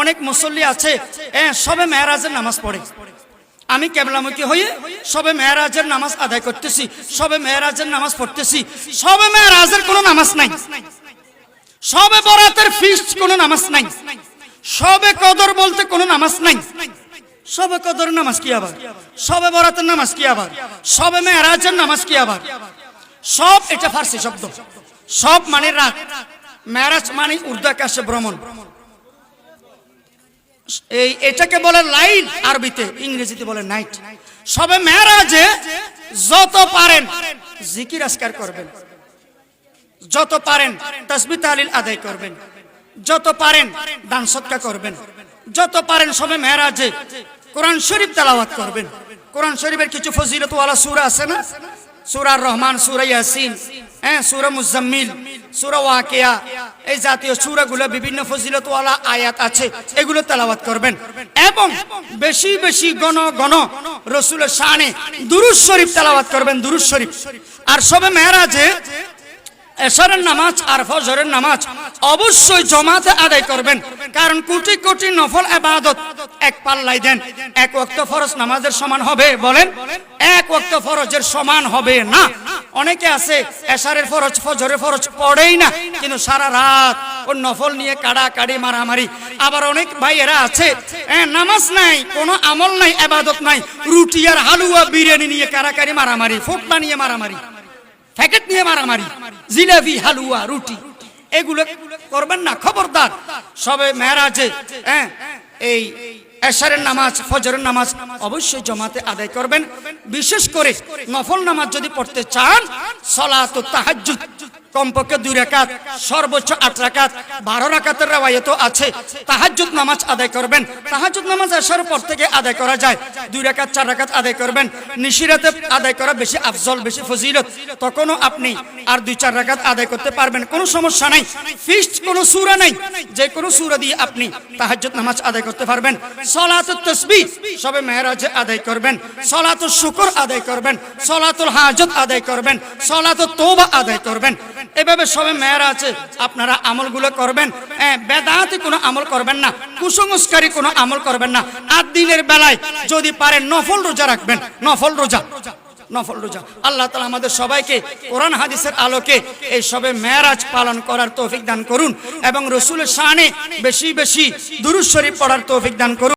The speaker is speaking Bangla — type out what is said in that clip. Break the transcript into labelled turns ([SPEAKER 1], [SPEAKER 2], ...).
[SPEAKER 1] অনেক মুসল্লি আছে সবে মেরাজের নামাজ পড়ে। আমি কেবলামুখী হয়ে সবে মেরাজের নামাজ আদায় করতেছি, সবে মেরাজের নামাজ পড়তেছি। সবে মেরাজের কোনো নামাজ নাই, সবে বরাতের ফিস্ট কোনো নামাজ নাই, সবে কদর বলতে কোনো নামাজ নাই। সবে কদর নামাজ কি আবার, সবে বরাতের নামাজ কি আবার, সবে মেরাজের নামাজ কি আবার? সব এটা ফার্সি শব্দ। সব মানে রাত, মেরাজ মানে উর্দু আকাশে ভ্রমণ। এটাকে বলে লাইল আরবিতে, ইংরেজিতে বলে নাইট। সবে মেরাজে যত পারেন জিকির আজকার করবেন, যত পারেন তাসবিহ তাহলিল আদায় করবেন, যত পারেন দান সদকা করবেন, যত পারেন সবে মেরাজে কোরআন শরীফ তেলাওয়াত করবেন। কোরআন শরীফের কিছু ফজিলতওয়ালা সূরা আছে না, সূরা রহমান, সূরা ইয়াসিন, সূরা মুজাম্মিল, সূরা ওয়াকিয়া, এই জাতীয় সূরাগুলো বিভিন্ন ফজিলতওয়ালা আয়াত আছে, এগুলো তেলাওয়াত করবেন। এবং বেশি বেশি ঘন ঘন রাসূলের শানে দুরূদ শরীফ তেলাওয়াত করবেন, দুরূদ শরীফ। আর সবে মেরাজে এশারের নামাজ আর ফজরের নামাজ অবশ্যই জামাতে আদায় করবেন, কারণ কোটি কোটি নফল ইবাদত এক পাল্লাই দেন। এক ওয়াক্ত ফরজ নামাজের সমান হবে? বলেন, এক ওয়াক্ত ফরজের সমান হবে না। অনেকে আছে এশারের ফরজ ফজরের ফরজ পড়েই না, কিন্তু সারা রাত ও নফল নিয়ে কাড়াকাড়ি মারামারি। আবার অনেক ভাইয়েরা আছে নামাজ নাই, কোনো আমল নাই, ইবাদত নাই, রুটি আর হালুয়া বিরিয়ানি নিয়ে কাড়াকাড়ি মারামারি, ফুটনা নিয়ে মারামারি, প্যাকেট নিয়ে মারামারি, জিলাপি হালুয়া রুটি, এগুলো করবেন না, খবরদার। সবে মেরাজে এই এশারের নামাজ ফজরের নামাজ অবশ্যই জামাতে আদায় করবেন। বিশেষ করে নফল নামাজ যদি পড়তে চান, সালাতুত তাহাজ্জুদ কমপক্ষে 2 রাকাত, সর্বোচ্চ 8 রাকাত, 12 রাকাতের রওয়ায়াতও আছে। তাহাজ্জুদ নামাজ আদায় করবেন। তাহাজ্জুদ নামাজ এশারের পর থেকে আদায় করা যায়, 2 রাকাত 4 রাকাত আদায় করবেন। নিশিরাতে আদায় করা বেশি আফজল, বেশি ফজিলত, তখনও আপনি আর 2-4 রাকাত আদায় করতে পারবেন, কোনো সমস্যা নাই। ফিক্সড কোনো সূরা নাই, যে কোনো সূরা দিয়ে আপনি তাহাজ্জুদ নামাজ আদায় করতে পারবেন। সালাতুত তাসবিহ সবে মেরাজে আদায় করবেন, সালাতুল শুকর আদায় করবেন, সালাতুল হাজত আদায় করবেন, সালাতুত তওবা আদায় করবেন। এভাবে সবে মেরাজে আপনারা আমলগুলো করবেন। বেদাতি কোনো আমল করবেন না, কুসংস্কারী কোনো আমল করবেন না। আর দিনের বেলায় যদি পারেন নফল রোজা রাখবেন, নফল রোজা, নফল রোজা। আল্লাহ তাআলা আমাদের সবাইকে কোরআন হাদিসের আলোকে এই সবে মেরাজ পালন করার তৌফিক দান করুন এবং রাসূলের শানে বেশি বেশি দুরূদ শরীফ পড়ার তৌফিক দান করুন।